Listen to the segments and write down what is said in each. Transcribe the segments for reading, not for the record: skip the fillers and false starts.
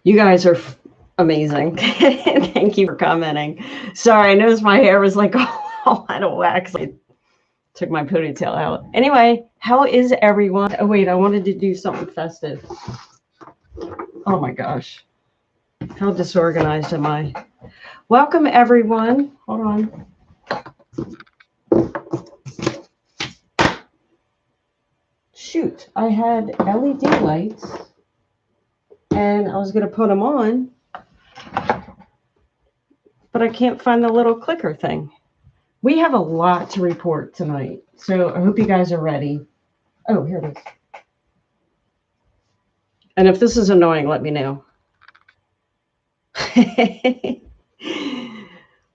You guys are amazing. Thank you for commenting. Sorry, I noticed my hair was like all out of whack. I took my ponytail out. Anyway, how is everyone? Oh, wait, I wanted to do something festive. Oh my gosh. How disorganized am I? Welcome, everyone. Hold on. Shoot, I had LED lights and I was going to put them on, but I can't find the little clicker thing. We have a lot to report tonight, so I hope you guys are ready. Oh, here it is. And if this is annoying, let me know.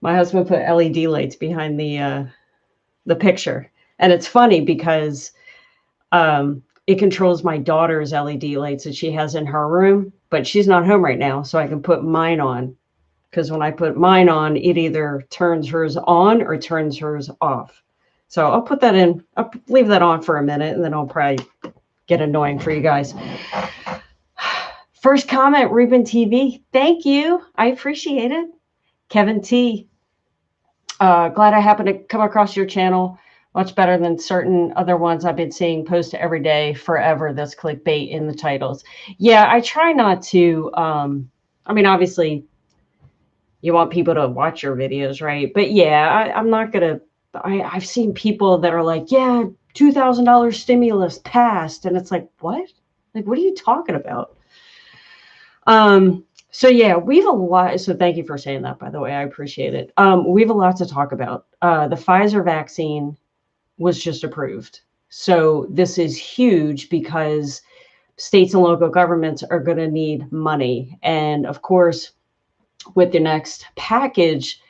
My husband put LED lights behind the picture, and it's funny because it controls my daughter's LED lights that she has in her room, but she's not home right now, so I can put mine on. Because when I put mine on, it either turns hers on or turns hers off. So I'll put that in. I'll leave that on for a minute, and then I'll probably get annoying for you guys. First comment, Ruben TV. Thank you. I appreciate it. Kevin T. Glad I happened to come across your channel. Much better than certain other ones I've been seeing post every day forever. That's clickbait in the titles. Yeah, I try not to. I mean, obviously, you want people to watch your videos, right? But yeah, I'm not going to. I've seen people that are like, yeah, $2,000 stimulus passed. And it's like, what? Like, what are you talking about? So yeah, we have a lot. So thank you for saying that, by the way. I appreciate it. We have a lot to talk about. The Pfizer vaccine was just approved. So this is huge because states and local governments are going to need money. And of course, with the next package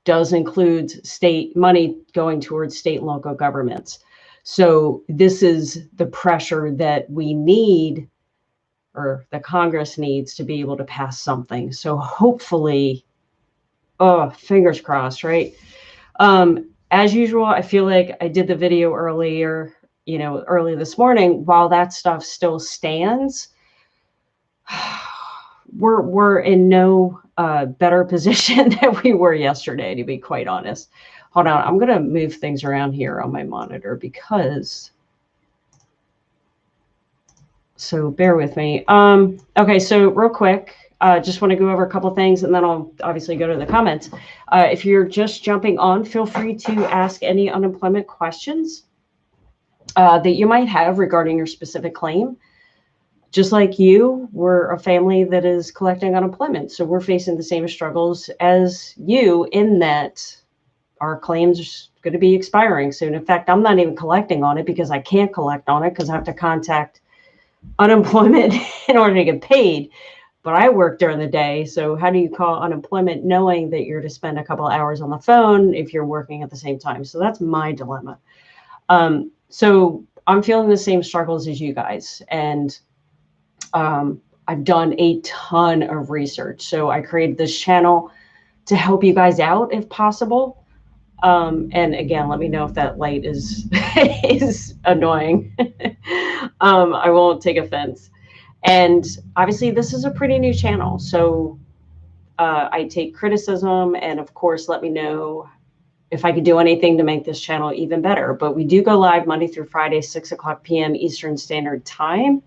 does include state money going towards state and local governments. So this is the pressure that we need, or the Congress needs, to be able to pass something. So hopefully, fingers crossed, right? As usual, I feel like I did the video earlier, early this morning. While that stuff still stands, we're in no better position than we were yesterday, to be quite honest. Hold on, I'm going to move things around here on my monitor because... So bear with me. Okay, so real quick, just want to go over a couple of things, and then I'll obviously go to the comments. If you're just jumping on, feel free to ask any unemployment questions that you might have regarding your specific claim. Just like you, we're a family that is collecting unemployment, so we're facing the same struggles as you in that our claims are going to be expiring soon. In fact, I'm not even collecting on it because I can't collect on it because I have to contact unemployment in order to get paid. But I work during the day, so how do you call unemployment knowing that you're to spend a couple of hours on the phone if you're working at the same time? So that's my dilemma. So I'm feeling the same struggles as you guys, and I've done a ton of research. So I created this channel to help you guys out if possible. And again, let me know if that light is is annoying. I won't take offense. And obviously, this is a pretty new channel, so I take criticism, and of course, let me know if I could do anything to make this channel even better. But we do go live Monday through Friday, 6:00 p.m. Eastern Standard Time.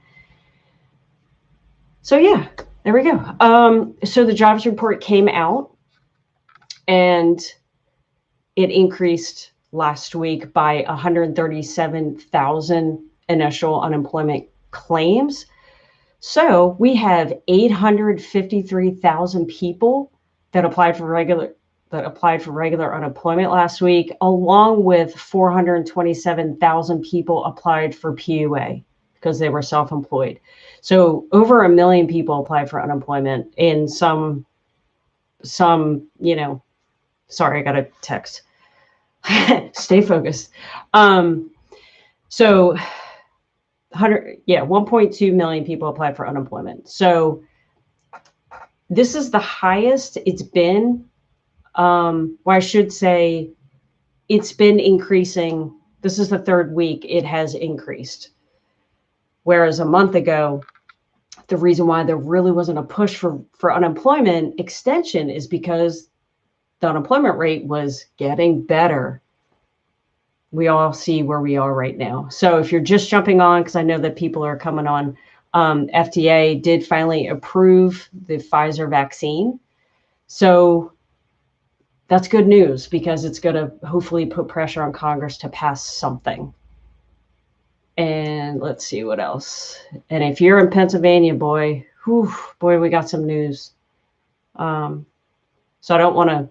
So yeah, there we go. So the jobs report came out, and it increased last week by 137,000 initial unemployment claims. So we have 853,000 people that applied for regular unemployment last week, along with 427,000 people applied for PUA because they were self-employed. So over 1 million people applied for unemployment in some, sorry, I got a text. Stay focused. So 1.2 million people applied for unemployment. So this is the highest it's been. Well, I should say it's been increasing. This is the third week it has increased. Whereas a month ago, the reason why there really wasn't a push for unemployment extension is because the unemployment rate was getting better. We all see where we are right now. So if you're just jumping on, because I know that people are coming on, FDA did finally approve the Pfizer vaccine. So that's good news because it's going to hopefully put pressure on Congress to pass something. And let's see what else. And if you're in Pennsylvania, boy, we got some news. So I don't want to,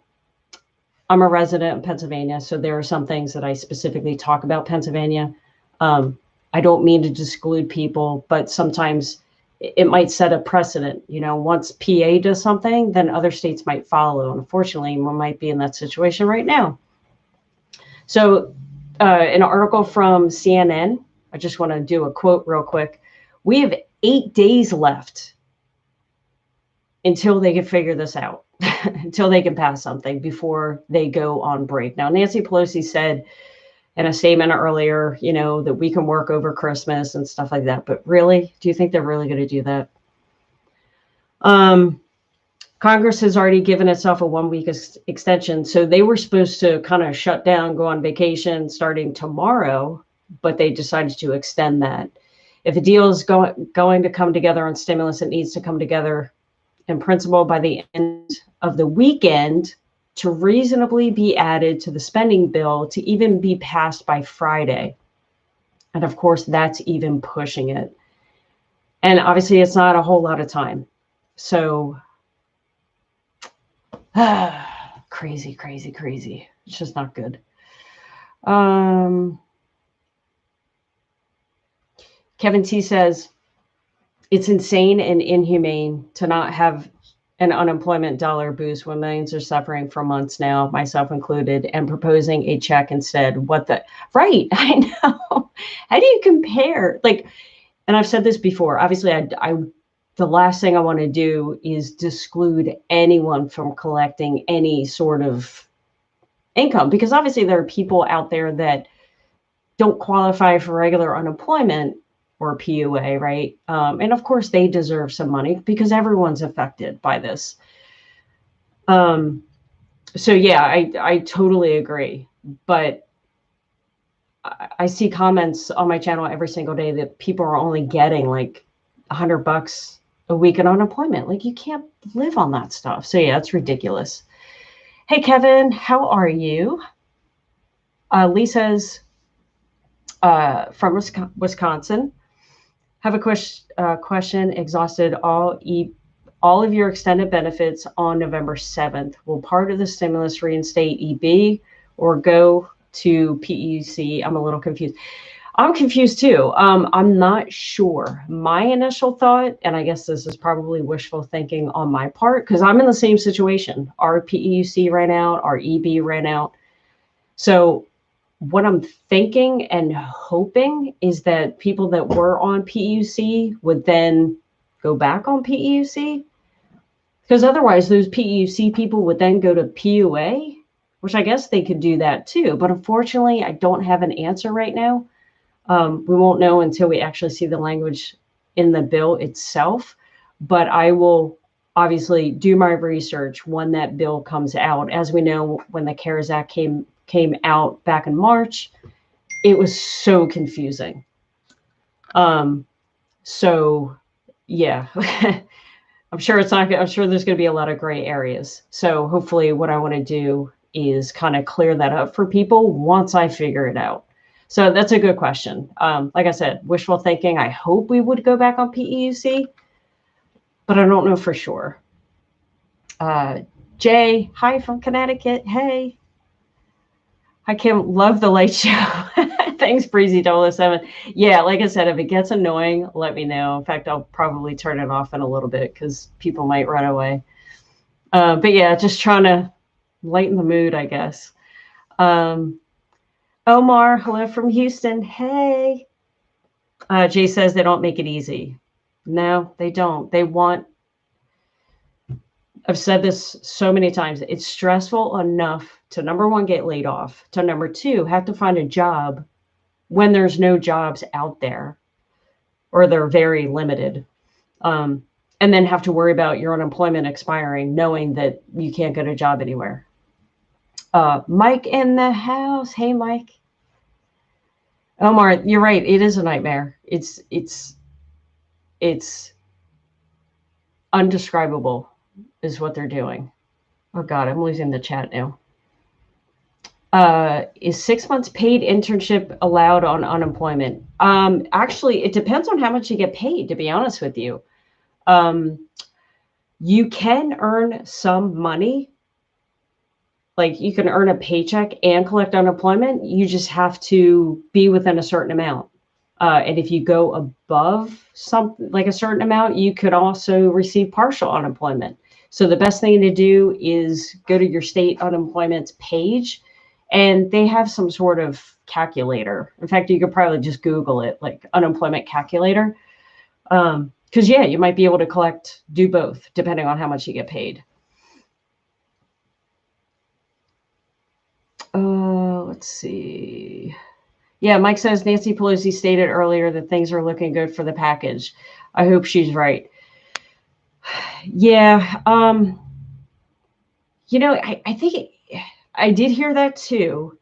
I'm a resident in Pennsylvania, so there are some things that I specifically talk about Pennsylvania. I don't mean to exclude people, but sometimes it might set a precedent. You know, once PA does something, then other states might follow. And unfortunately, we might be in that situation right now. So an article from CNN, I just want to do a quote real quick. We have 8 days left until they can figure this out, until they can pass something before they go on break. Now, Nancy Pelosi said in a statement earlier, you know, that we can work over Christmas and stuff like that. But really, do you think they're really going to do that? Congress has already given itself a 1-week extension. So they were supposed to kind of shut down, go on vacation starting tomorrow, but they decided to extend that. If a deal is going to come together on stimulus, it needs to come together in principle by the end of the weekend to reasonably be added to the spending bill to even be passed by Friday. And of course, that's even pushing it. And obviously, it's not a whole lot of time. So crazy. It's just not good. Kevin T says, it's insane and inhumane to not have an unemployment dollar boost when millions are suffering for months now, myself included, and proposing a check instead. What the? Right, I know. How do you compare? Like, and I've said this before, obviously, the last thing I want to do is exclude anyone from collecting any sort of income, because obviously there are people out there that don't qualify for regular unemployment or PUA, right? And of course they deserve some money because everyone's affected by this. So yeah, I totally agree. But I see comments on my channel every single day that people are only getting like $100 a week in unemployment. Like, you can't live on that stuff. So yeah, it's ridiculous. Hey, Kevin, how are you? Lisa's from Wisconsin. Have a question. Exhausted all of your extended benefits on November 7th. Will part of the stimulus reinstate EB or go to PEUC? I'm a little confused. I'm confused too. I'm not sure. My initial thought, and I guess this is probably wishful thinking on my part, because I'm in the same situation. Our PEUC ran out, our EB ran out. So what I'm thinking and hoping is that people that were on PEUC would then go back on PEUC, because otherwise those PEUC people would then go to PUA, which I guess they could do that too. But unfortunately, I don't have an answer right now. We won't know until we actually see the language in the bill itself. But I will obviously do my research when that bill comes out. As we know, when the CARES Act came out back in March, it was so confusing. So yeah, I'm sure there's going to be a lot of gray areas. So hopefully what I want to do is kind of clear that up for people once I figure it out. So that's a good question. Like I said, wishful thinking. I hope we would go back on PEUC, but I don't know for sure. Jay, hi from Connecticut. Hey. Hi, Kim. Love the light show. Thanks, Breezy007. Yeah, like I said, if it gets annoying, let me know. In fact, I'll probably turn it off in a little bit because people might run away. But yeah, just trying to lighten the mood, I guess. Omar, hello from Houston. Hey. Jay says they don't make it easy. No, they don't. They want, I've said this so many times, it's stressful enough to, number one, get laid off, to number two, have to find a job when there's no jobs out there, or they're very limited. and then have to worry about your unemployment expiring, knowing that you can't get a job anywhere. Mike in the house. Hey, Mike. Omar, you're right. It is a nightmare. It's undescribable is what they're doing. Oh God, I'm losing the chat now. Is 6 months paid internship allowed on unemployment? Actually, it depends on how much you get paid, to be honest with you. You can earn some money. Like you can earn a paycheck and collect unemployment. You just have to be within a certain amount. And if you go above something like a certain amount, you could also receive partial unemployment. So the best thing to do is go to your state unemployment page, and they have some sort of calculator. In fact, you could probably just Google it, like unemployment calculator. Because yeah, you might be able to do both, depending on how much you get paid. Let's see. Yeah, Mike says Nancy Pelosi stated earlier that things are looking good for the package. I hope she's right. Yeah. I think I did hear that too.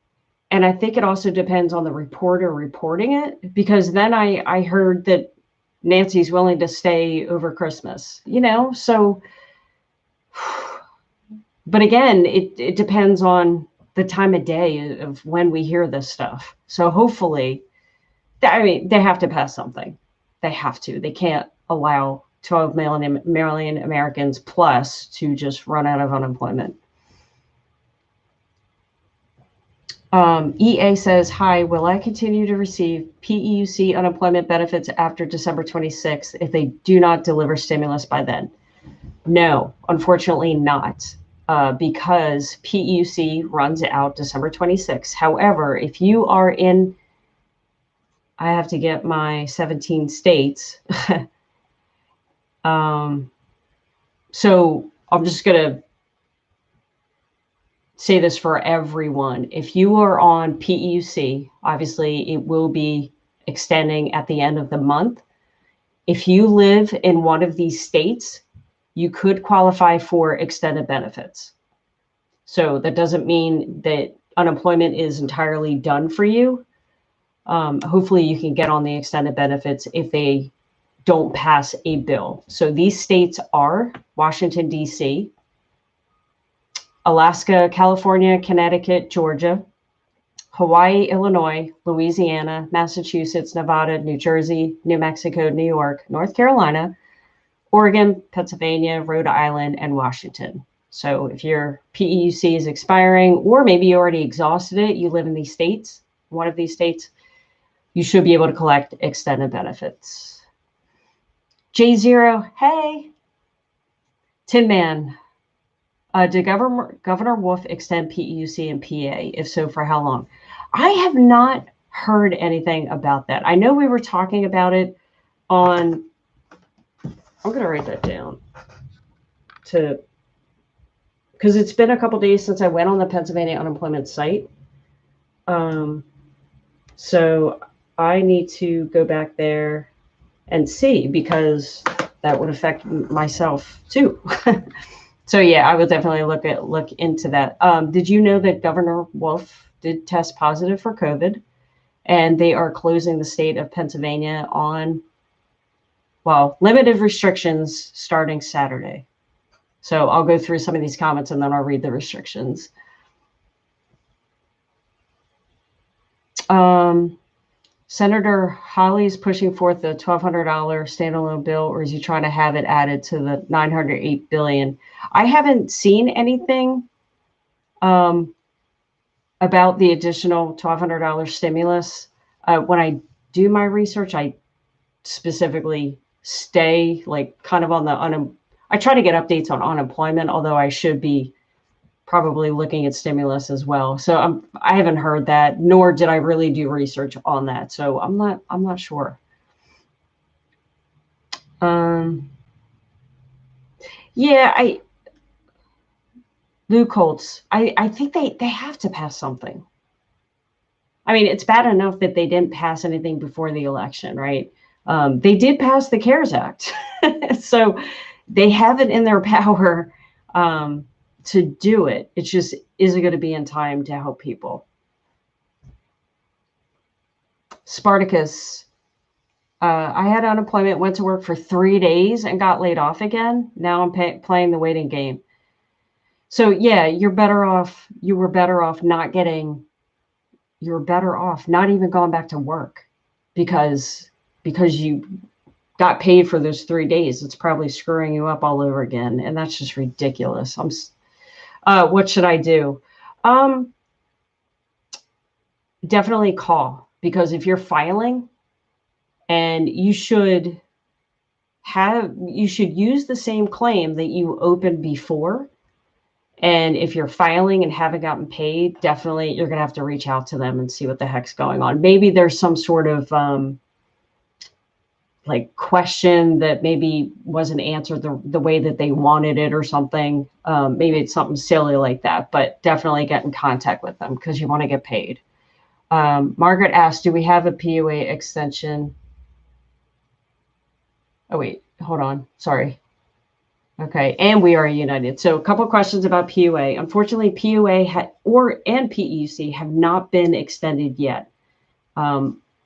And I think it also depends on the reporter reporting it, because then I heard that Nancy's willing to stay over Christmas, so, but again, it depends on the time of day of when we hear this stuff. So hopefully, they have to pass something. They have to. They can't allow 12 million Americans plus to just run out of unemployment. EA says, hi, will I continue to receive PEUC unemployment benefits after December 26th if they do not deliver stimulus by then? No, unfortunately not. Because PEUC runs out December 26th. However, if you are in, I have to get my 17 states. So I'm just going to say this for everyone. If you are on PEUC, obviously it will be extending at the end of the month. If you live in one of these states, you could qualify for extended benefits. So that doesn't mean that unemployment is entirely done for you. Hopefully you can get on the extended benefits if they don't pass a bill. So these states are Washington, D.C., Alaska, California, Connecticut, Georgia, Hawaii, Illinois, Louisiana, Massachusetts, Nevada, New Jersey, New Mexico, New York, North Carolina, Oregon, Pennsylvania, Rhode Island, and Washington. So if your PEUC is expiring, or maybe you already exhausted it, you live in these states, one of these states, you should be able to collect extended benefits. J0, hey. Tin Man, did Governor Wolf extend PEUC and PA? If so, for how long? I have not heard anything about that. I know we were talking about it on, I'm going to write that down, because it's been a couple days since I went on the Pennsylvania unemployment site. So I need to go back there and see, because that would affect myself too. So yeah, I will definitely look into that. Did you know that Governor Wolf did test positive for COVID, and they are closing the state of Pennsylvania on, limited restrictions starting Saturday. So I'll go through some of these comments and then I'll read the restrictions. Senator Hawley is pushing forth the $1,200 standalone bill, or is he trying to have it added to the $908 billion? I haven't seen anything about the additional $1,200 stimulus. When I do my research, I specifically stay kind of on the I try to get updates on unemployment, although I should be probably looking at stimulus as well. So I haven't heard that, nor did I really do research on that. So I'm not sure. Yeah, Lou Colts, I think they have to pass something. I mean, it's bad enough that they didn't pass anything before the election, right? They did pass the CARES Act. So they have it in their power to do it. It's just, is it going to be in time to help people? Spartacus, I had unemployment, went to work for 3 days and got laid off again. Now I'm playing the waiting game. So yeah, you're better off. You were better off not getting. You're better off not even going back to work because you got paid for those 3 days. It's probably screwing you up all over again, and that's just ridiculous. What should I do? Definitely call, because if you're filing, and you should use the same claim that you opened before. And if you're filing and haven't gotten paid, definitely you're going to have to reach out to them and see what the heck's going on. Maybe there's some sort of like question that maybe wasn't answered the way that they wanted it or something. Maybe it's something silly like that, but definitely get in contact with them because you want to get paid. Margaret asked, do we have a PUA extension? Oh, wait, hold on. Sorry. Okay, and we are united. So a couple of questions about PUA. Unfortunately, PUA and PEUC have not been extended yet.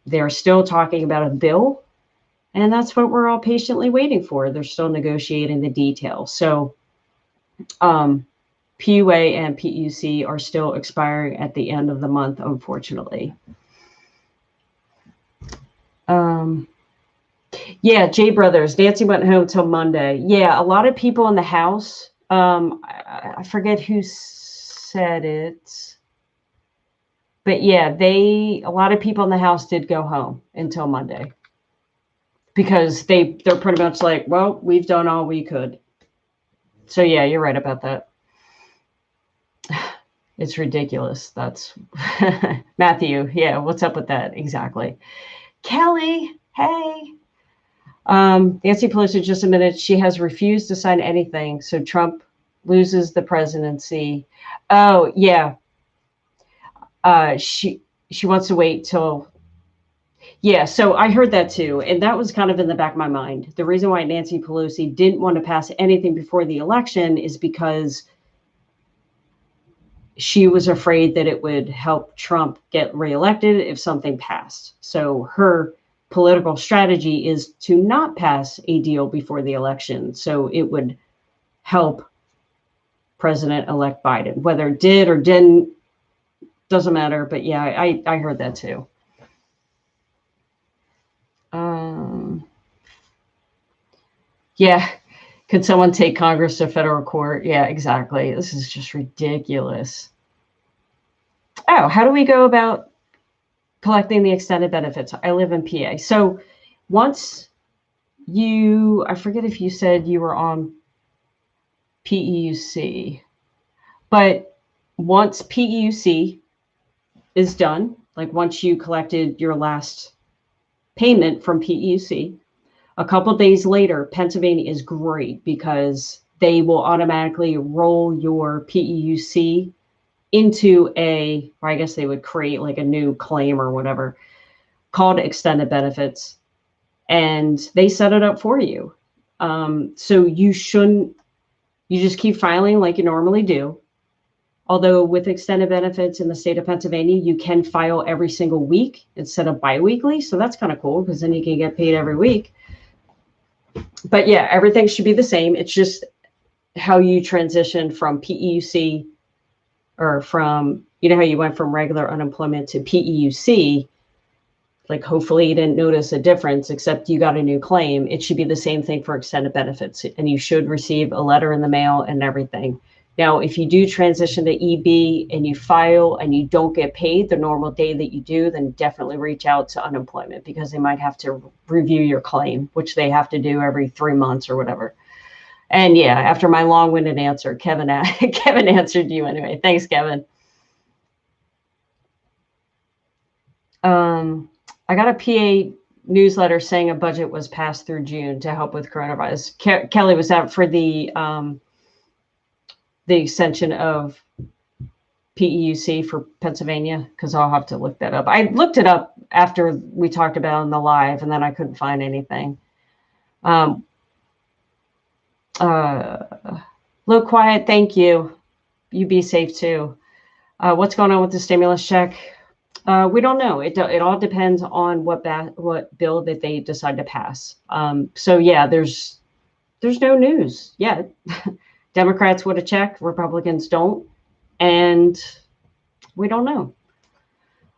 They're still talking about a bill, and that's what we're all patiently waiting for. They're still negotiating the details. So PUA and PEUC are still expiring at the end of the month, unfortunately. Yeah, J Brothers, Nancy went home till Monday. Yeah, a lot of people in the house, I forget who said it, but yeah, a lot of people in the house did go home until Monday because they're pretty much like, well, we've done all we could. So yeah, you're right about that. It's ridiculous. That's Matthew. Yeah, what's up with that? Exactly. Kelly, hey. Nancy Pelosi just admitted she has refused to sign anything, so Trump loses the presidency. Oh, yeah. She wants to wait till. Yeah, so I heard that too, and that was kind of in the back of my mind. The reason why Nancy Pelosi didn't want to pass anything before the election is because she was afraid that it would help Trump get reelected if something passed. So her political strategy is to not pass a deal before the election. So it would help President-elect Biden. Whether it did or didn't, doesn't matter. But yeah, I heard that too. Yeah. Could someone take Congress to federal court? Yeah, exactly. This is just ridiculous. Oh, how do we go about collecting the extended benefits? I live in PA. So once I forget if you said you were on PEUC, but once PEUC is done, like once you collected your last payment from PEUC, a couple of days later, Pennsylvania is great because they will automatically roll your PEUC into I guess they would create like a new claim or whatever called extended benefits, and they set it up for you. So you just keep filing like you normally do. Although with extended benefits in the state of Pennsylvania, you can file every single week instead of biweekly. So that's kind of cool because then you can get paid every week. But yeah, everything should be the same. It's just how you transition from PEUC or from, how you went from regular unemployment to PEUC. Like hopefully you didn't notice a difference, except you got a new claim. It should be the same thing for extended benefits, and you should receive a letter in the mail and everything. Now, if you do transition to EB and you file and you don't get paid the normal day that you do, then definitely reach out to unemployment because they might have to review your claim, which they have to do every 3 months or whatever. And yeah, after my long-winded answer, Kevin answered you anyway. Thanks, Kevin. I got a PA newsletter saying a budget was passed through June to help with coronavirus. Kelly, was that for the extension of PEUC for Pennsylvania? Because I'll have to look that up. I looked it up after we talked about it in the live, and then I couldn't find anything. Low quiet, thank you. You be safe too. What's going on with the stimulus check? We don't know. It all depends on what bill that they decide to pass. So yeah, there's no news yet. Democrats would have checked, Republicans don't, and we don't know.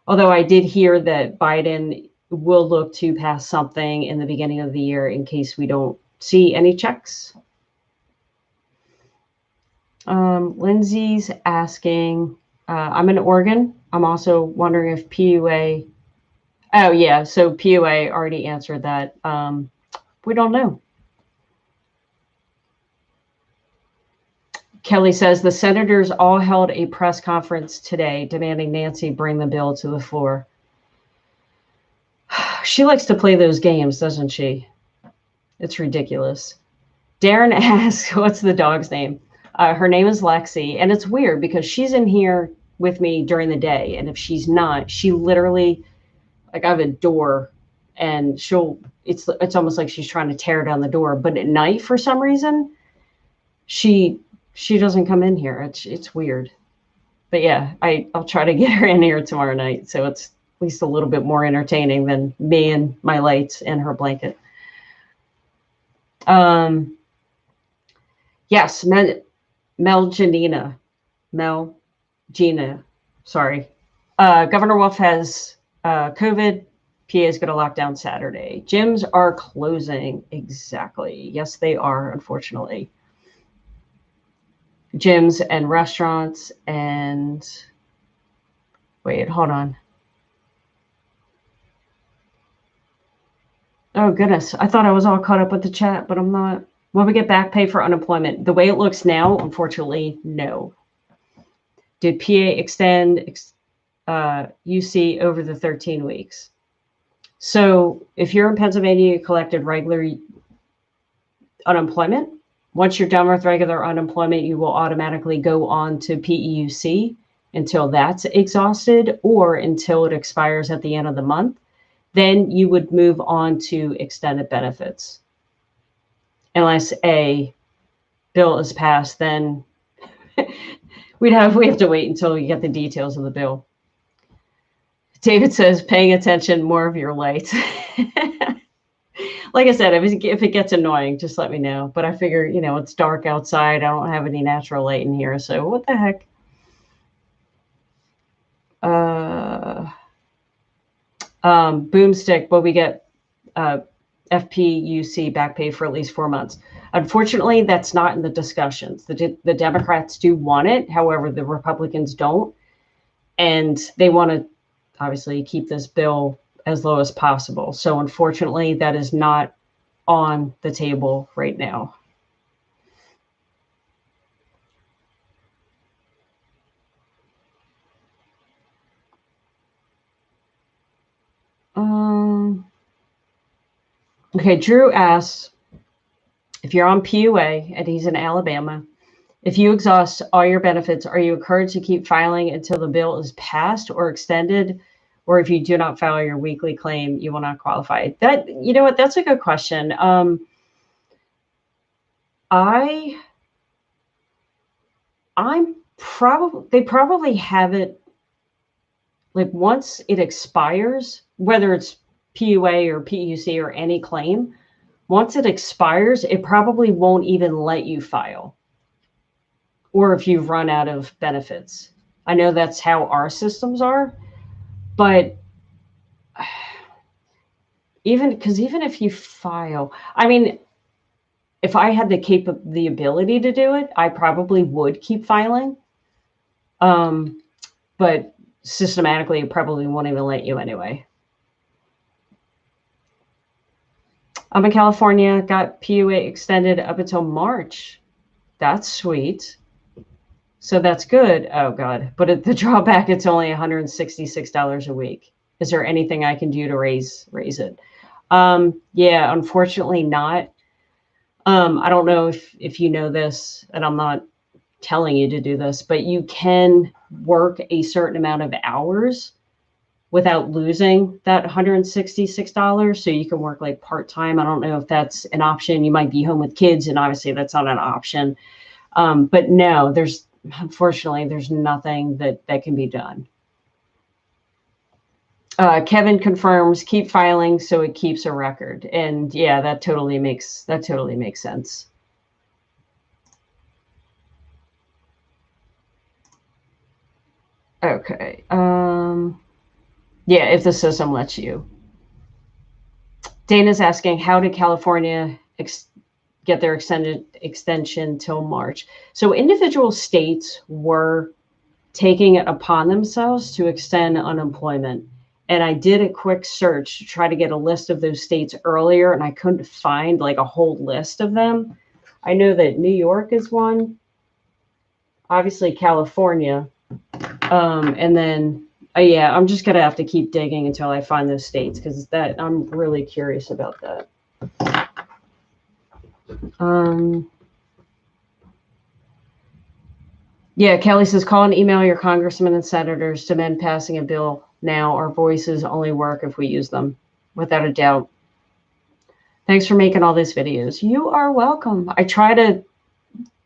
Although I did hear that Biden will look to pass something in the beginning of the year in case we don't see any checks. Lindsay's asking, I'm in Oregon. I'm also wondering if PUA. Oh, yeah. So PUA already answered that. We don't know. Kelly says the senators all held a press conference today demanding Nancy bring the bill to the floor. She likes to play those games, doesn't she? It's ridiculous. Darren asks, what's the dog's name? Her name is Lexi. And it's weird because she's in here with me during the day. And if she's not, she literally, like, I have a door and it's almost like she's trying to tear down the door. But at night, for some reason, she doesn't come in here. It's weird. But yeah, I'll try to get her in here tomorrow night. So it's at least a little bit more entertaining than me and my lights and her blanket. Yes, Mel Gina, sorry. Governor Wolf has COVID. PA is going to lock down Saturday. Gyms are closing. Exactly. Yes, they are, unfortunately. Gyms and restaurants and wait, hold on. Oh, goodness. I thought I was all caught up with the chat, but I'm not. Will we get back pay for unemployment? The way it looks now, unfortunately, no. Did PA extend UC over the 13 weeks? So if you're in Pennsylvania, you collected regular unemployment. Once you're done with regular unemployment, you will automatically go on to PEUC until that's exhausted or until it expires at the end of the month. Then you would move on to extended benefits. Unless a bill is passed, then we have to wait until we get the details of the bill. David says, paying attention, more of your lights. Like I said, if it gets annoying, just let me know. But I figure, it's dark outside. I don't have any natural light in here. So what the heck? Boomstick, will we get FPUC back pay for at least 4 months? Unfortunately, that's not in the discussions. The Democrats do want it. However, the Republicans don't. And they want to obviously keep this bill as low as possible. So unfortunately, that is not on the table right now. Okay, Drew asks, if you're on PUA and he's in Alabama, if you exhaust all your benefits, are you encouraged to keep filing until the bill is passed or extended? Or if you do not file your weekly claim, you will not qualify? You know what? That's a good question. They probably have it, like, once it expires, whether it's PUA or PUC or any claim, once it expires, it probably won't even let you file. Or if you've run out of benefits. I know that's how our systems are. But even if you file, I mean, if I had the ability to do it, I probably would keep filing. But systematically, it probably won't even let you anyway. I'm in California, got PUA extended up until March. That's sweet. So that's good. Oh, God. But at the drawback, it's only $166 a week. Is there anything I can do to raise it? Yeah, unfortunately not. I don't know if you know this, and I'm not telling you to do this, but you can work a certain amount of hours without losing that $166. So you can work like part-time. I don't know if that's an option. You might be home with kids, and obviously that's not an option. But no, unfortunately, there's nothing that can be done. Kevin confirms, keep filing so it keeps a record. And yeah, that totally makes sense. Okay. Yeah, if the system lets you. Dana's asking, how did California get their extension till March? So individual states were taking it upon themselves to extend unemployment. And I did a quick search to try to get a list of those states earlier, and I couldn't find like a whole list of them. I know that New York is one, obviously California, and then yeah, I'm just gonna have to keep digging until I find those states, because I'm really curious about that. Yeah, Kelly says, call and email your congressmen and senators to demand passing a bill now. Our voices only work if we use them, without a doubt. Thanks for making all these videos. You are welcome. I try to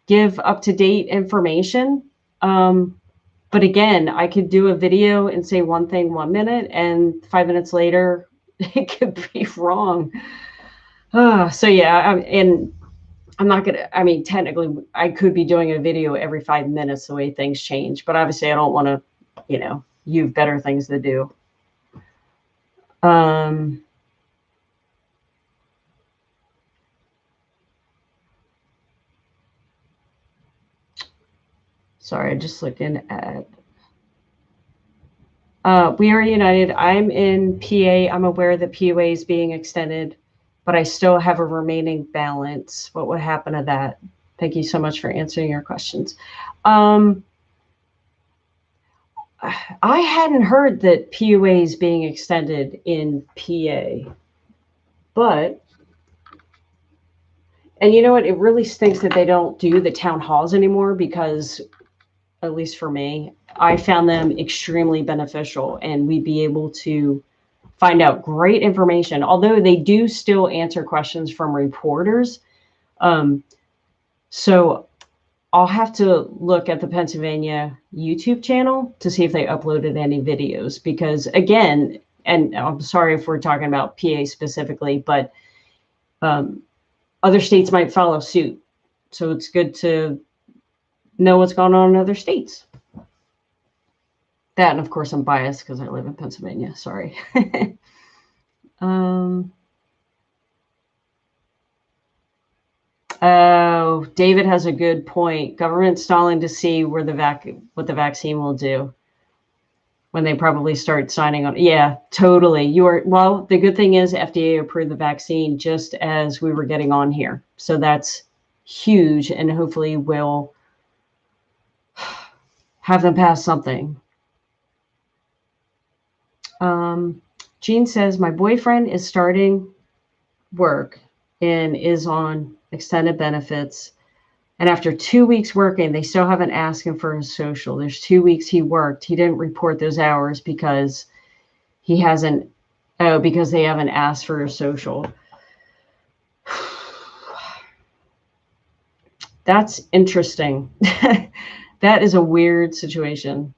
give up-to-date information. But again, I could do a video and say one thing 1 minute, and 5 minutes later, it could be wrong. So yeah, and I'm not going to, I mean, technically, I could be doing a video every 5 minutes the way things change, but obviously I don't want to, you have better things to do. Sorry, I just looked in at. We are united. I'm in PA. I'm aware that PUA is being extended, but I still have a remaining balance. What would happen to that? Thank you so much for answering your questions. I hadn't heard that PUA is being extended in PA, but, and you know what? It really stinks that they don't do the town halls anymore, because, at least for me, I found them extremely beneficial, and we'd be able to find out great information, although they do still answer questions from reporters. So I'll have to look at the Pennsylvania YouTube channel to see if they uploaded any videos, because again, and I'm sorry if we're talking about PA specifically, but other states might follow suit. So it's good to know what's going on in other states. That, and of course, I'm biased because I live in Pennsylvania. Sorry. Oh, David has a good point. Government stalling to see where what the vaccine will do when they probably start signing on. Yeah, totally. Well, the good thing is FDA approved the vaccine just as we were getting on here. So that's huge, and hopefully we'll have them pass something. Jean says, my boyfriend is starting work and is on extended benefits. And after 2 weeks working, they still haven't asked him for his social. There's 2 weeks he worked. He didn't report those hours because they haven't asked for his social. That's interesting. That is a weird situation.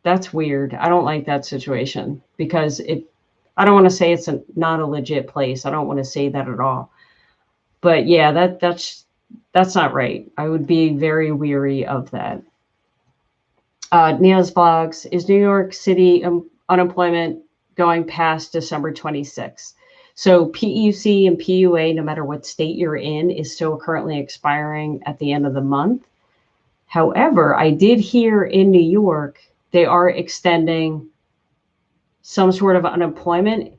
That's weird. I don't like that situation, because I don't want to say it's not a legit place. I don't want to say that at all. But yeah, that's not right. I would be very weary of that. Neo's Vlogs, is New York City unemployment going past December 26th? So PEUC and PUA, no matter what state you're in, is still currently expiring at the end of the month. However, I did hear in New York, they are extending some sort of unemployment.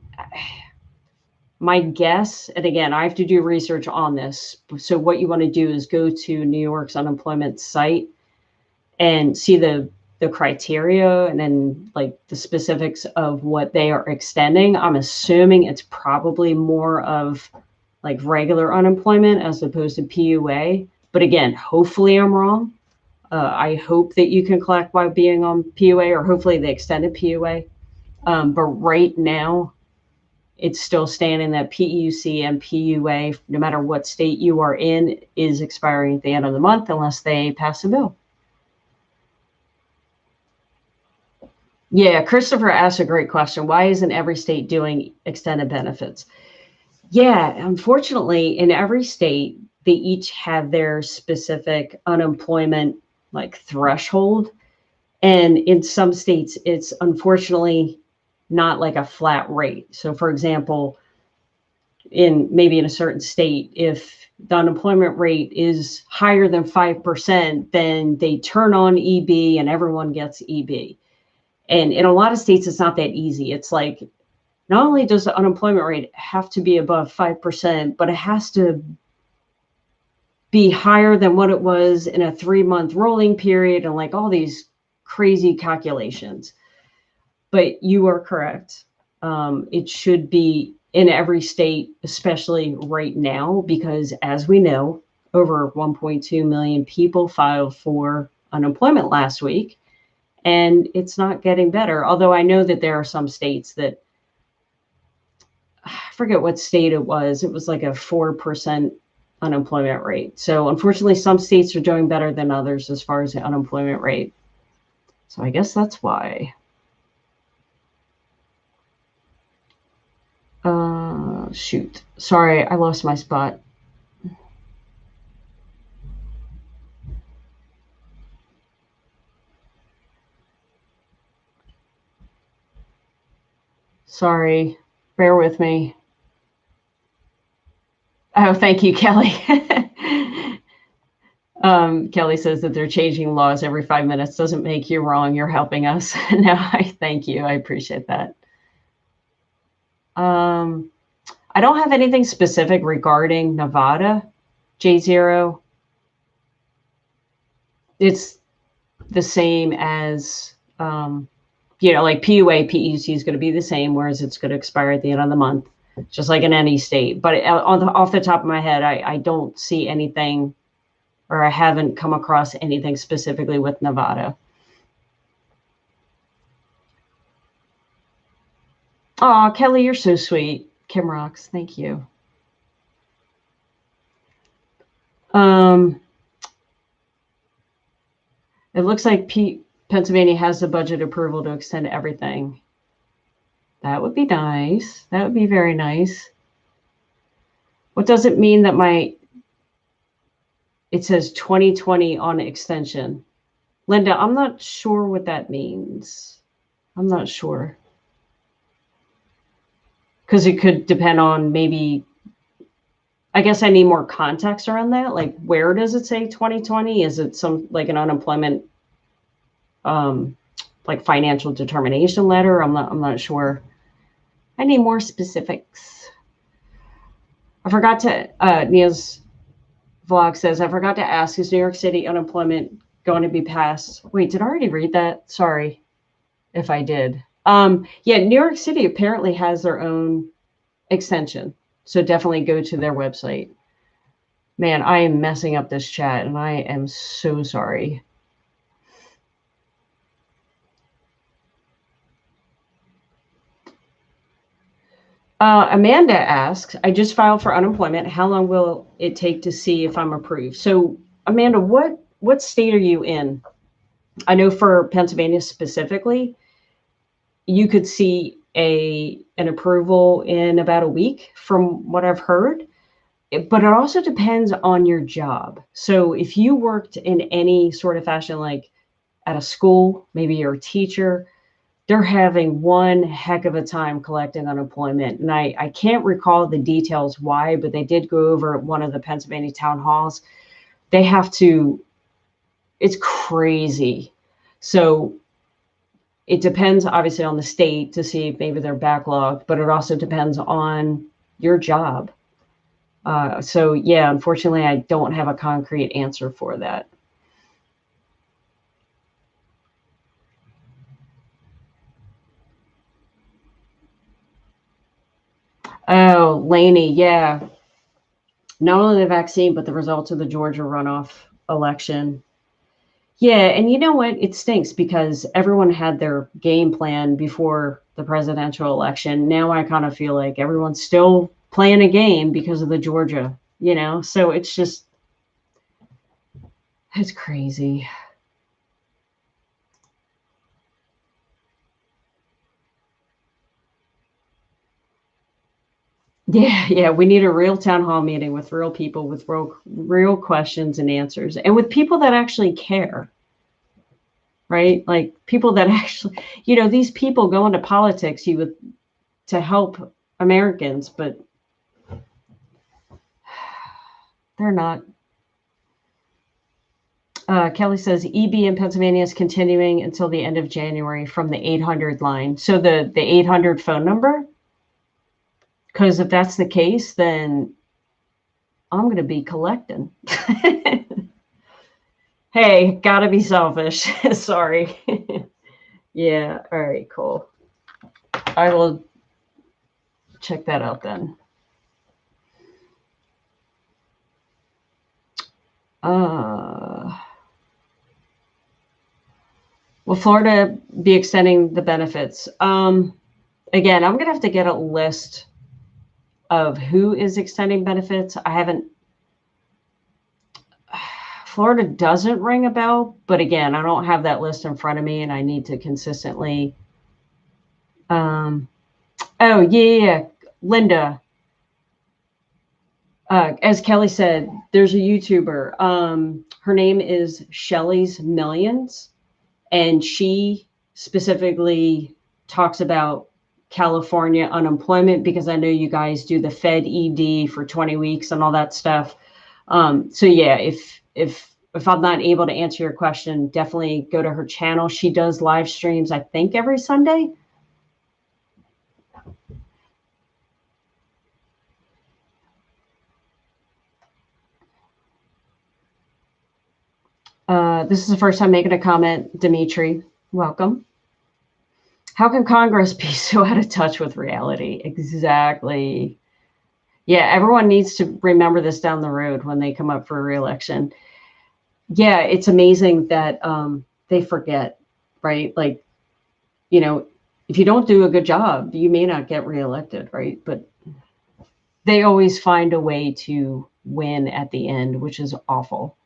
My guess, and again, I have to do research on this. So what you want to do is go to New York's unemployment site and see the criteria, and then like the specifics of what they are extending. I'm assuming it's probably more of like regular unemployment as opposed to PUA. But again, hopefully I'm wrong. I hope that you can collect by being on PUA, or hopefully the extended PUA. But right now, it's still standing that PEUC and PUA, no matter what state you are in, is expiring at the end of the month unless they pass a bill. Yeah, Christopher asked a great question. Why isn't every state doing extended benefits? Yeah, unfortunately, in every state, they each have their specific unemployment like threshold. And in some states, it's unfortunately not like a flat rate. So for example, maybe in a certain state, if the unemployment rate is higher than 5%, then they turn on EB and everyone gets EB. And in a lot of states, it's not that easy. It's like, not only does the unemployment rate have to be above 5%, but it has to be higher than what it was in a 3-month rolling period, and like all these crazy calculations. But you are correct. It should be in every state, especially right now, because as we know, over 1.2 million people filed for unemployment last week, and it's not getting better. Although I know that there are some states that, I forget what state it was. It was like a 4% unemployment rate. So unfortunately, some states are doing better than others as far as the unemployment rate. So I guess that's why. Shoot. Sorry, I lost my spot. Sorry. Bear with me. Oh, thank you, Kelly. Kelly says that they're changing laws every 5 minutes. Doesn't make you wrong. You're helping us. No, I thank you. I appreciate that. I don't have anything specific regarding Nevada, J0. It's the same as, like PUA, PEUC is going to be the same, whereas it's going to expire at the end of the month, just like in any state. But off the top of my head, I don't see anything, or I haven't come across anything specifically with Nevada. Oh, Kelly, you're so sweet. Kim Rocks, thank you. It looks like Pennsylvania has the budget approval to extend everything. That would be nice. That would be very nice. What does it mean that it says 2020 on extension? Linda, I'm not sure what that means. I'm not sure. Because it could depend on maybe, I guess I need more context around that. Like, where does it say 2020? Is it some like an unemployment, like financial determination letter? I'm not sure. I need more specifics. I forgot to, Nia's vlog says, I forgot to ask, is New York City unemployment going to be passed? Wait, did I already read that? Sorry if I did. Yeah, New York City apparently has their own extension. So definitely go to their website. Man, I am messing up this chat and I am so sorry. Amanda asks, I just filed for unemployment. How long will it take to see if I'm approved? So Amanda, what state are you in? I know for Pennsylvania specifically, you could see an approval in about a week from what I've heard, but it also depends on your job. So if you worked in any sort of fashion, like at a school, maybe you're a teacher, they're having one heck of a time collecting unemployment. And I can't recall the details why, but they did go over at one of the Pennsylvania town halls. They have to, it's crazy. So it depends obviously on the state to see if maybe they're backlogged, but it also depends on your job. So yeah, unfortunately, I don't have a concrete answer for that. Oh, Lainey, yeah. not only the vaccine, but the results of the Georgia runoff election. Yeah, and you know what? It stinks because everyone had their game plan before the presidential election. Now I kind of feel like everyone's still playing a game because of the Georgia, So it's just, it's crazy. Yeah, we need a real town hall meeting with real people with real questions and answers, and with people that actually care. Right? Like people that actually, these people go into politics to help Americans, but they're not. Kelly says EB in Pennsylvania is continuing until the end of January from the 800 line. So the 800 phone number, because if that's the case, then I'm going to be collecting. Hey, gotta be selfish. Sorry. Yeah. All right, cool. I will check that out then. Will Florida be extending the benefits? Again, I'm going to have to get a list of who is extending benefits. Florida doesn't ring a bell, but again, I don't have that list in front of me and I need to consistently. Oh, yeah. Linda. As Kelly said, there's a YouTuber. Her name is Shelly's Millions, and she specifically talks about California unemployment because I know you guys do the Fed ED for 20 weeks and all that stuff. So yeah, if I'm not able to answer your question, definitely go to her channel. She does live streams, I think, every Sunday. This is the first time making a comment. Dimitri, welcome. How can Congress be so out of touch with reality? Exactly. Yeah, everyone needs to remember this down the road when they come up for re-election. Yeah, it's amazing that they forget, right? Like, if you don't do a good job, you may not get reelected, right? But they always find a way to win at the end, which is awful.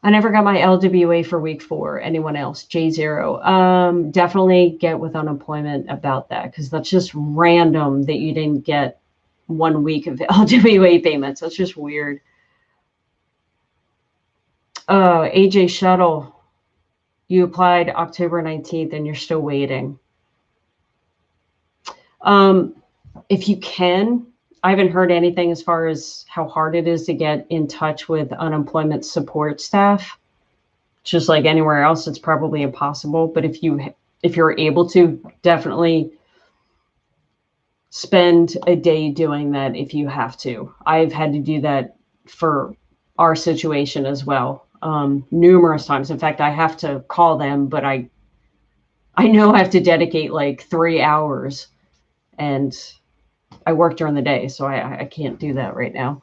I never got my LWA for week 4. Anyone else? J0. Definitely get with unemployment about that because that's just random that you didn't get 1 week of LWA payments. That's just weird. AJ Shuttle, you applied October 19th and you're still waiting. If you can, I haven't heard anything as far as how hard it is to get in touch with unemployment support staff. Just like anywhere else, it's probably impossible. But if you're able to, definitely spend a day doing that if you have to. I've had to do that for our situation as well, numerous times. In fact, I have to call them, but I know I have to dedicate like 3 hours, and I work during the day, so I can't do that right now.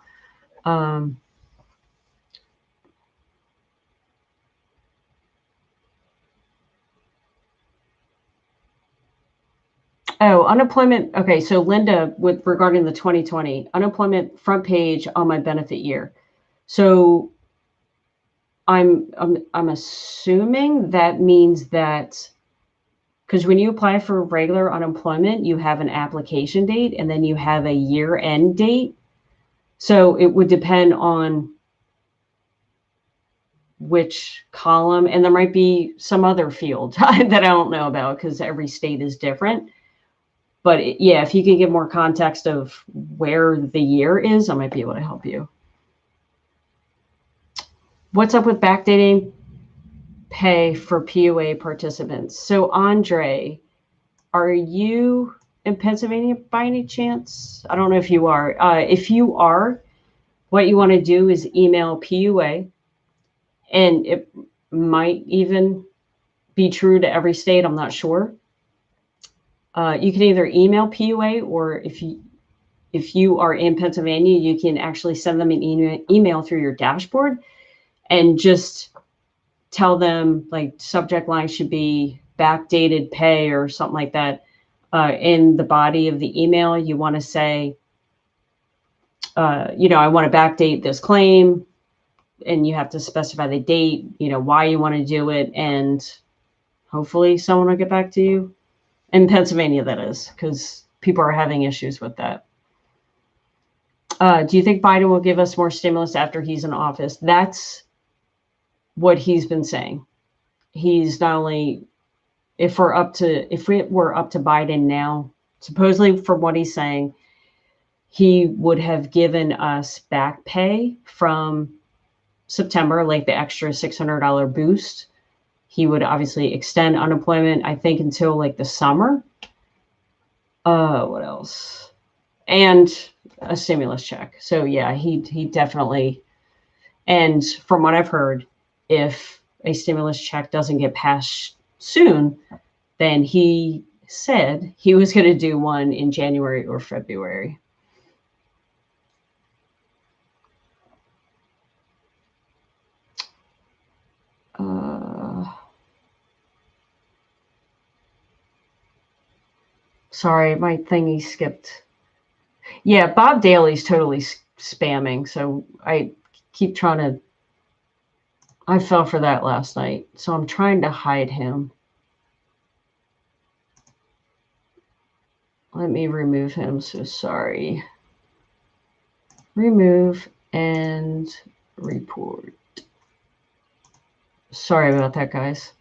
Oh, unemployment. Okay, so Linda, with regarding the 2020 unemployment front page on my benefit year. So I'm assuming that means that because when you apply for regular unemployment, you have an application date and then you have a year end date. So it would depend on which column, and there might be some other field that I don't know about because every state is different. But yeah, if you can give more context of where the year is, I might be able to help you. What's up with backdating pay for PUA participants? So Andre, are you in Pennsylvania by any chance? I don't know if you are. If you are, what you want to do is email PUA, and it might even be true to every state. I'm not sure. You can either email PUA, or if if you are in Pennsylvania, you can actually send them an email through your dashboard and just tell them, like, subject line should be backdated pay or something like that. In the body of the email, you want to say, I want to backdate this claim, and you have to specify the date, why you want to do it, and hopefully someone will get back to you. In Pennsylvania, that is, because people are having issues with that. Do you think Biden will give us more stimulus after he's in office? That's what he's been saying. He's not only, if it were up to Biden now, supposedly from what he's saying, he would have given us back pay from September, like the extra $600 boost. He would obviously extend unemployment, I think, until like the summer. What else? And a stimulus check. So yeah, he definitely, and from what I've heard, if a stimulus check doesn't get passed soon, then he said he was going to do one in January or February. Sorry, my thingy skipped. Yeah, Bob Daly's totally spamming, so I keep trying to. I fell for that last night, so I'm trying to hide him. Let me remove him, so sorry. Remove and report. Sorry about that, guys.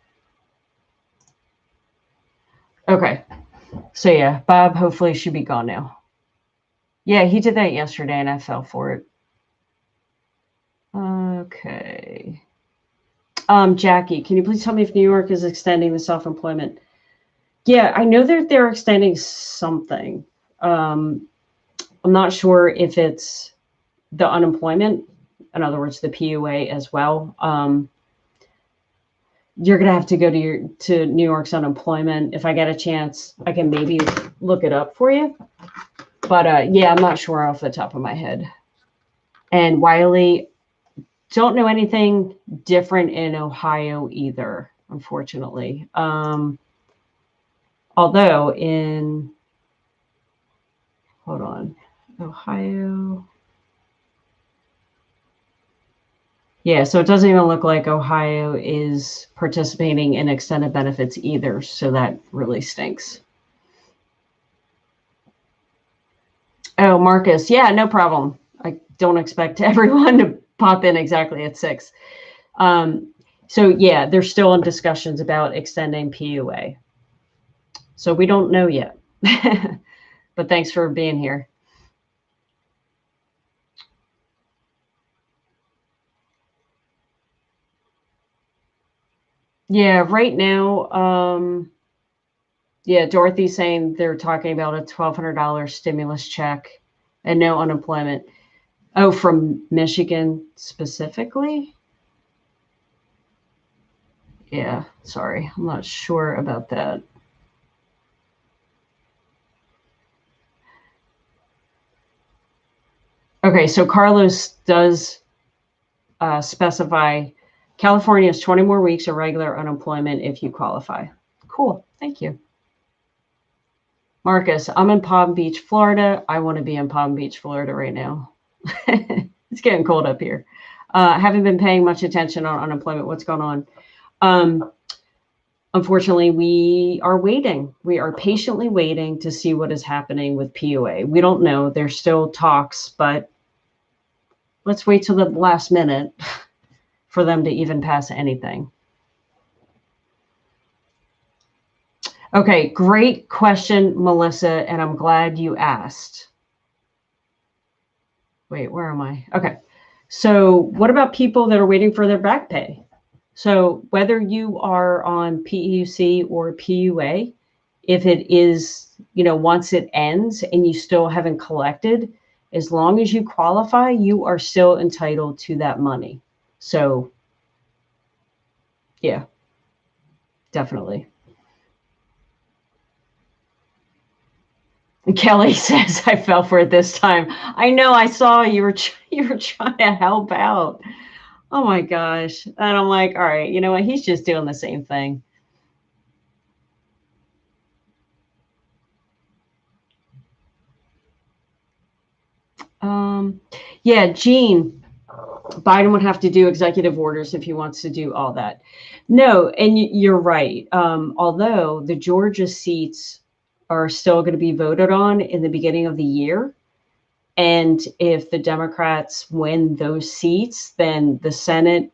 Okay. So yeah, Bob hopefully should be gone now. Yeah, he did that yesterday and I fell for it. Okay. Jackie, can you please tell me if New York is extending the self-employment? Yeah, I know that they're extending something. I'm not sure if it's the unemployment, in other words, the PUA as well. You're gonna have to go to New York's unemployment. If I get a chance, I can maybe look it up for you. But yeah, I'm not sure off the top of my head. And Wiley, don't know anything different in Ohio either, unfortunately. Although hold on, Ohio. Yeah, so it doesn't even look like Ohio is participating in extended benefits either. So that really stinks. Oh, Marcus. Yeah, no problem. I don't expect everyone to pop in exactly at 6. So yeah, they're still in discussions about extending PUA. So we don't know yet. But thanks for being here. Yeah, right now, yeah, Dorothy's saying they're talking about a $1,200 stimulus check and no unemployment. Oh, from Michigan specifically? Yeah, sorry. I'm not sure about that. Okay, so Carlos does specify California is 20 more weeks of regular unemployment if you qualify. Cool. Thank you. Marcus, I'm in Palm Beach, Florida. I want to be in Palm Beach, Florida right now. It's getting cold up here. Haven't been paying much attention on unemployment. What's going on? Unfortunately, we are waiting. We are patiently waiting to see what is happening with PUA. We don't know. There's still talks, but let's wait till the last minute for them to even pass anything. Okay, great question, Melissa, and I'm glad you asked. Wait, where am I? Okay, so what about people that are waiting for their back pay? So whether you are on PEUC or PUA, if it is, once it ends and you still haven't collected, as long as you qualify, you are still entitled to that money. So yeah, definitely. Kelly says, I fell for it this time. I know, I saw you were trying to help out. Oh my gosh. And I'm like, all right, you know what? He's just doing the same thing. Yeah, Gene, Biden would have to do executive orders if he wants to do all that. No, and you're right. Although the Georgia seats are still going to be voted on in the beginning of the year. And if the Democrats win those seats, then the Senate,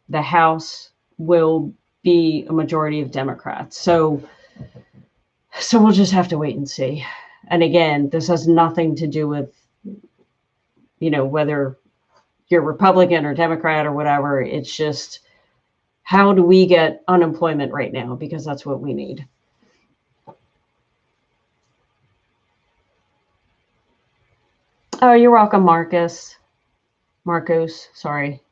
the House will be a majority of Democrats. So we'll just have to wait and see. And again, this has nothing to do with, whether you're Republican or Democrat or whatever. It's just, how do we get unemployment right now? Because that's what we need. Oh, you're welcome, Marcos, sorry.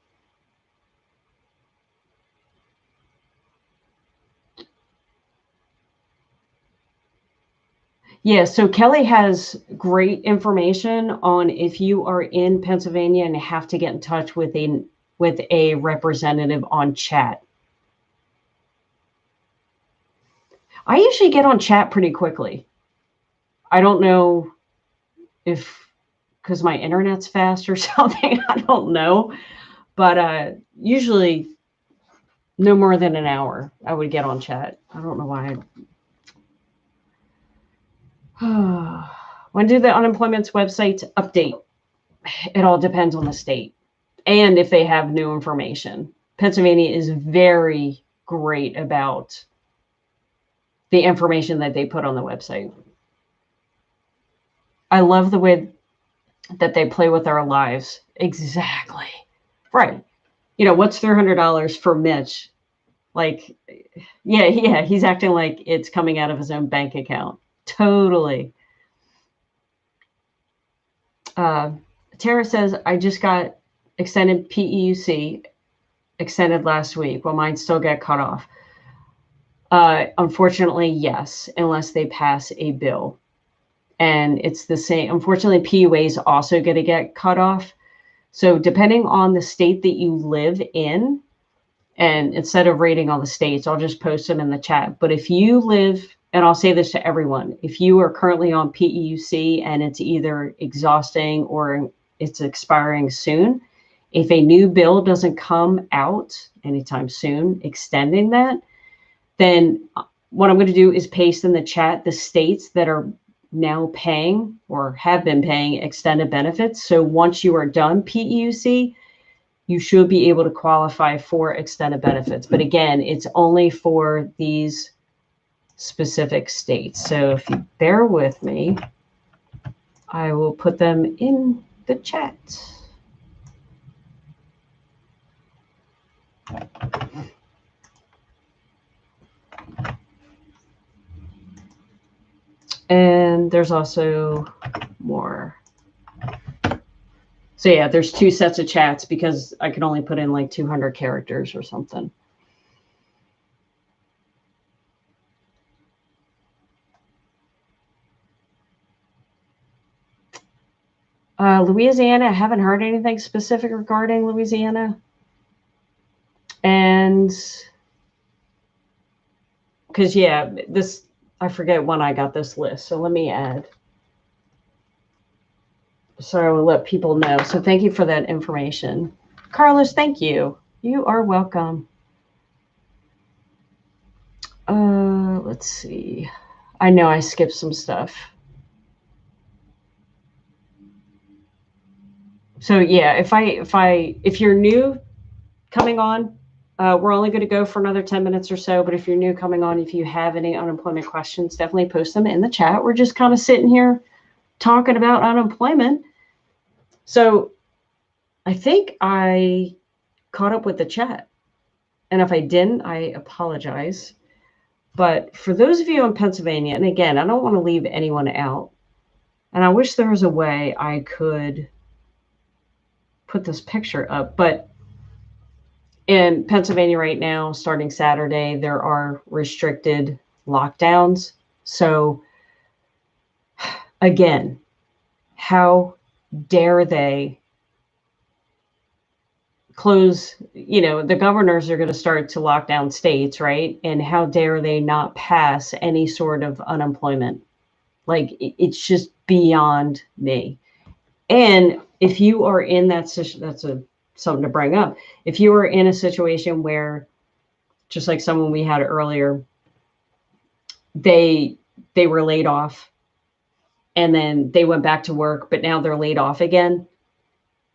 Yeah, so Kelly has great information on if you are in Pennsylvania and have to get in touch with a representative on chat. I usually get on chat pretty quickly. I don't know if because my internet's fast or something, I don't know. But usually no more than an hour I would get on chat. I don't know why. When do the unemployment's websites update? It all depends on the state and if they have new information. Pennsylvania is very great about the information that they put on the website. I love the way that they play with our lives. Exactly. Right. What's $300 for Mitch? Like, yeah, he's acting like it's coming out of his own bank account. Totally. Tara says, I just got extended PEUC, extended last week. Will mine still get cut off? Unfortunately, yes, unless they pass a bill. And it's the same. Unfortunately, PUA is also going to get cut off. So depending on the state that you live in, and instead of rating all the states, I'll just post them in the chat. But if you live, and I'll say this to everyone, if you are currently on PEUC and it's either exhausting or it's expiring soon, if a new bill doesn't come out anytime soon extending that, then what I'm going to do is paste in the chat the states that are now paying or have been paying extended benefits. So once you are done PEUC, you should be able to qualify for extended benefits. But again, it's only for these specific states. So if you bear with me, I will put them in the chat. And there's also more. So yeah, there's two sets of chats because I can only put in like 200 characters or something. Louisiana, I haven't heard anything specific regarding Louisiana. And because, yeah, I forget when I got this list. So let me add. So I will let people know. So thank you for that information. Carlos, thank you. You are welcome. Let's see. I know I skipped some stuff. So yeah, if you're new coming on, we're only going to go for another 10 minutes or so. But if you're new coming on, if you have any unemployment questions, definitely post them in the chat. We're just kind of sitting here talking about unemployment. So I think I caught up with the chat. And if I didn't, I apologize. But for those of you in Pennsylvania, and again, I don't want to leave anyone out. And I wish there was a way I could put this picture up. But in Pennsylvania right now, starting Saturday, there are restricted lockdowns. So Again, how dare they close, the governors are going to start to lock down states, right? And how dare they not pass any sort of unemployment? Like, it's just beyond me. And if you are in that situation, that's something to bring up. If you are in a situation where, just like someone we had earlier, they were laid off and then they went back to work, but now they're laid off again,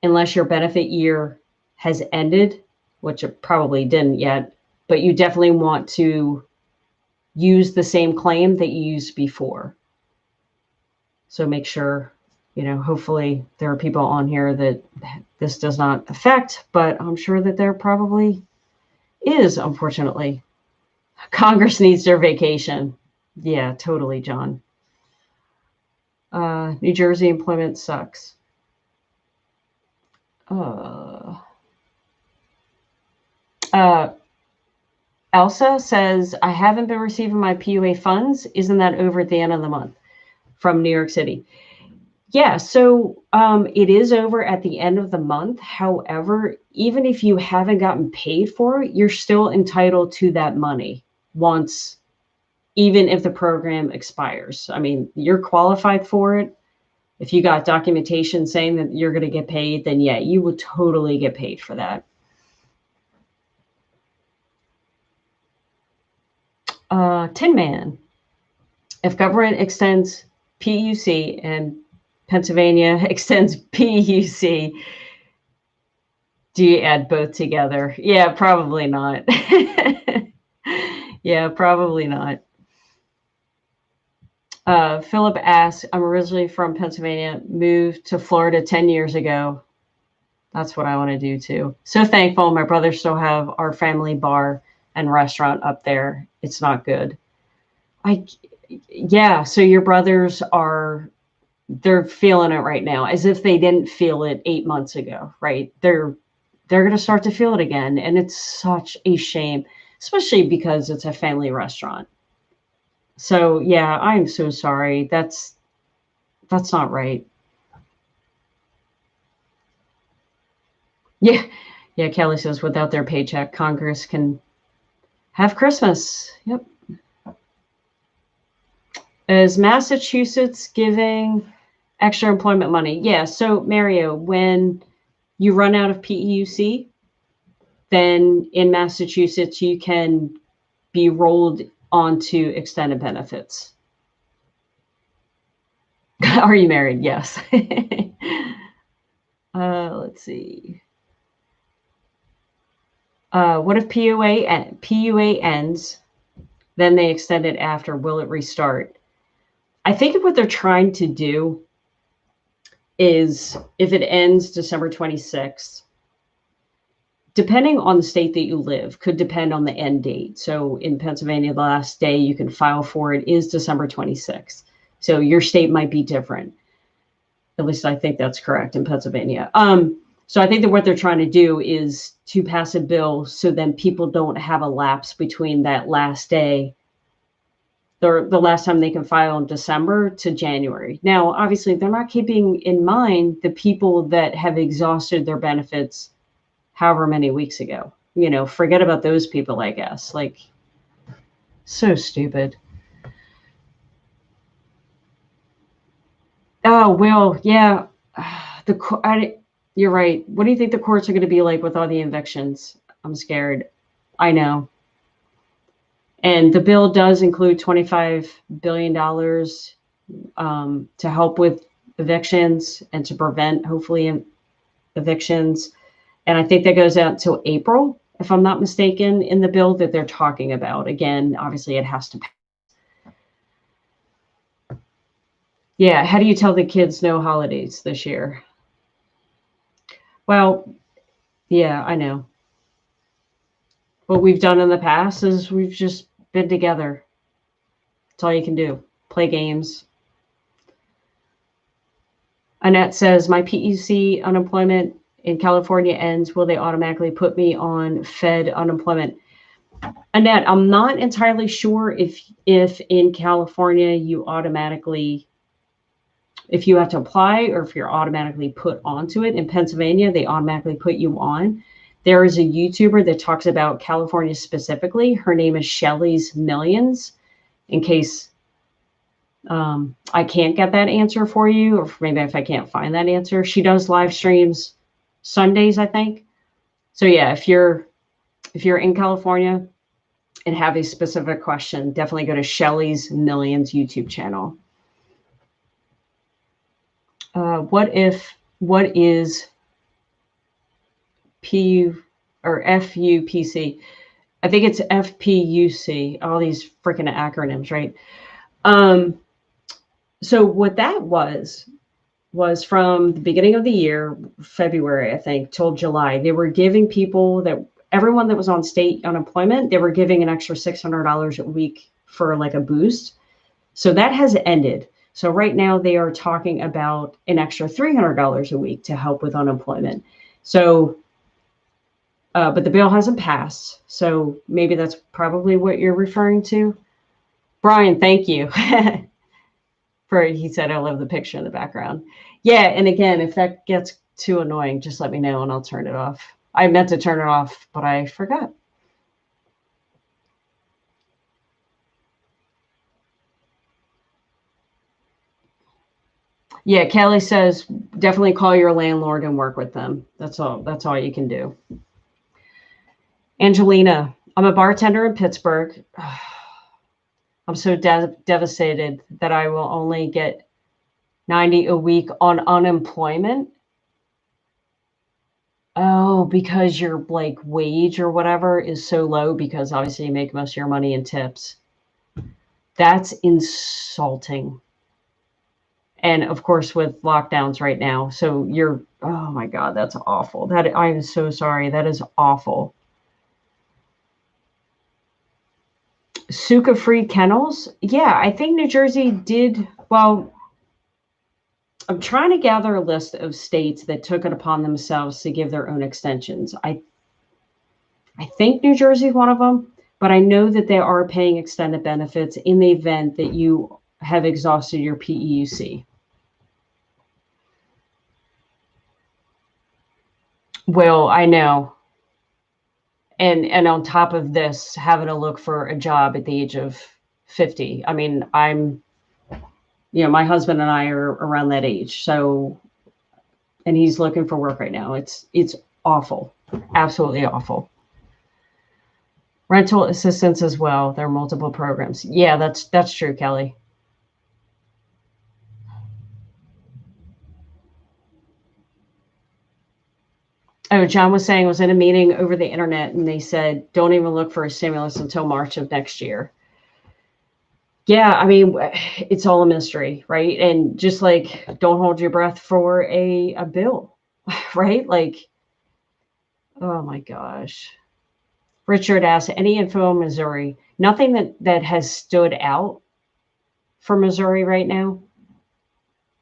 unless your benefit year has ended, which it probably didn't yet, but you definitely want to use the same claim that you used before. So make sure, hopefully there are people on here that this does not affect, but I'm sure that there probably is, unfortunately. Congress needs their vacation. Yeah, totally, John. New Jersey employment sucks. Elsa says, I haven't been receiving my PUA funds. Isn't that over at the end of the month? From New York City. Yeah, so it is over at the end of the month. However, even if you haven't gotten paid for it, you're still entitled to that money even if the program expires. I mean, you're qualified for it. If you got documentation saying that you're going to get paid, then yeah, you will totally get paid for that. Tin Man. If government extends PEUC and Pennsylvania extends PEUC, do you add both together? Yeah, probably not. Yeah, probably not. Philip asks, I'm originally from Pennsylvania, moved to Florida 10 years ago. That's what I want to do too. So thankful. My brothers still have our family bar and restaurant up there. It's not good. Yeah. So your brothers they're feeling it right now, as if they didn't feel it 8 months ago, right? They're going to start to feel it again. And it's such a shame, especially because it's a family restaurant. So yeah, I'm so sorry. That's not right. Yeah. Yeah. Kelly says without their paycheck, Congress can have Christmas. Yep. Is Massachusetts giving extra employment money? Yeah. So Mario, when you run out of PEUC, then in Massachusetts, you can be rolled onto extended benefits. Are you married? Yes. Let's see. What if PUA ends, then they extend it after? Will it restart? I think what they're trying to do is, if it ends December 26th, depending on the state that you live, could depend on the end date. So in Pennsylvania, the last day you can file for it is December 26th. So your state might be different. At least I think that's correct in Pennsylvania. So I think that what they're trying to do is to pass a bill so then people don't have a lapse between that last day, the last time they can file in December, to January. Now, obviously, they're not keeping in mind the people that have exhausted their benefits however many weeks ago. Forget about those people, I guess. Like, so stupid. Oh, well, yeah. You're right. What do you think the courts are going to be like with all the evictions? I'm scared. I know. And the bill does include $25 billion to help with evictions and to prevent, hopefully, evictions. And I think that goes out till April, if I'm not mistaken, in the bill that they're talking about. Again, obviously, it has to pass. Yeah, how do you tell the kids no holidays this year? Well, yeah, I know. What we've done in the past is we've just been together. That's all you can do. Play games. Annette says, my PEUC unemployment in California ends. Will they automatically put me on Fed unemployment? Annette, I'm not entirely sure if in California you automatically if you have to apply or if you're automatically put onto it. In Pennsylvania, they automatically put you on. There is a YouTuber that talks about California specifically. Her name is Shelly's Millions. In case I can't get that answer for you, or maybe if I can't find that answer. She does live streams Sundays, I think. So yeah, if you're in California and have a specific question, definitely go to Shelly's Millions YouTube channel. What is PU or FUPC? I think it's FPUC, all these freaking acronyms, right? So what that was from the beginning of the year, February, I think, till July, they were giving everyone that was on state unemployment, they were giving an extra $600 a week for like a boost. So that has ended. So right now they are talking about an extra $300 a week to help with unemployment. So, but the bill hasn't passed. So maybe that's probably what you're referring to. Brian, thank you. He said, I love the picture in the background. Yeah. And again, if that gets too annoying, just let me know and I'll turn it off. I meant to turn it off, but I forgot. Yeah, Kelly says definitely call your landlord and work with them. That's all you can do. Angelina, I'm a bartender in Pittsburgh. I'm so devastated that I will only get $90 a week on unemployment. Oh, because your like wage or whatever is so low, because obviously you make most of your money in tips. That's insulting. And of course, with lockdowns right now. So oh my God, that's awful. I'm so sorry. That is awful. Suka-free kennels. Yeah, I think New Jersey did. Well, I'm trying to gather a list of states that took it upon themselves to give their own extensions. I think New Jersey is one of them, but I know that they are paying extended benefits in the event that you have exhausted your PEUC. Well, I know. And on top of this, having to look for a job at the age of 50. I mean, my husband and I are around that age. So, and he's looking for work right now. It's awful. Absolutely awful. Rental assistance as well. There are multiple programs. Yeah, that's true, Kelly. Oh, John was saying, was in a meeting over the internet and they said, don't even look for a stimulus until March of next year. Yeah, I mean, it's all a mystery, right? And just like, don't hold your breath for a bill, right? Like, oh my gosh. Richard asked, any info on Missouri? Nothing that has stood out for Missouri right now.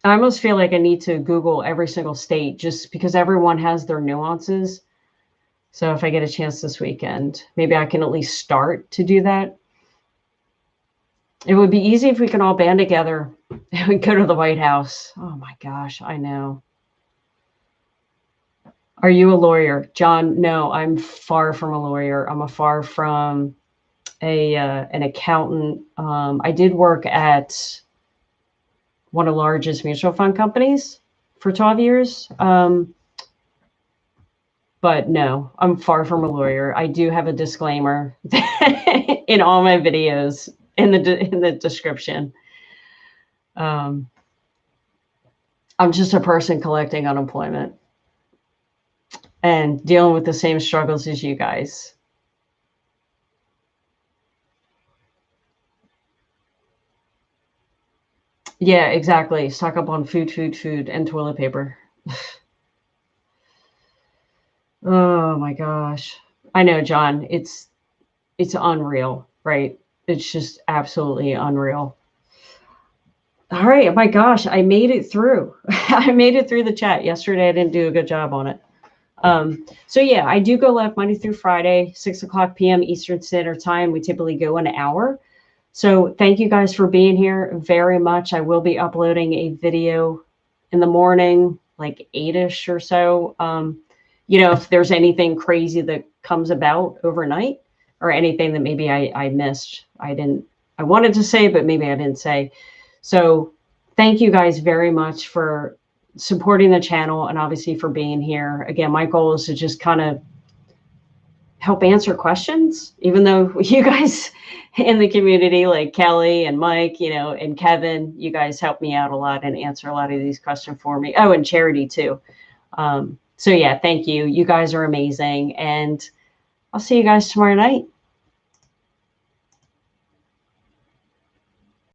I almost feel like I need to Google every single state just because everyone has their nuances. So if I get a chance this weekend, maybe I can at least start to do that. It would be easy if we can all band together and go to the White House. Oh my gosh, I know. Are you a lawyer? John, no, I'm far from a lawyer. I'm far from an accountant. I did work at one of the largest mutual fund companies for 12 years. But no, I'm far from a lawyer. I do have a disclaimer in all my videos in the description. I'm just a person collecting unemployment and dealing with the same struggles as you guys. Yeah, exactly. Stock up on food, and toilet paper. Oh my gosh. I know, John. It's unreal, right? It's just absolutely unreal. All right. Oh my gosh, I made it through. I made it through the chat. Yesterday, I didn't do a good job on it. So yeah, I do go live Monday through Friday, 6 o'clock p.m. Eastern Standard Time. We typically go an hour. So thank you guys for being here very much. I will be uploading a video in the morning, like 8-ish or so. If there's anything crazy that comes about overnight or anything that maybe I missed, I wanted to say, but maybe I didn't say. So thank you guys very much for supporting the channel and obviously for being here. Again, my goal is to just kind of help answer questions, even though you guys in the community, like Kelly and Mike, and Kevin, you guys help me out a lot and answer a lot of these questions for me. Oh, and Charity too. So yeah, thank you. You guys are amazing. And I'll see you guys tomorrow night.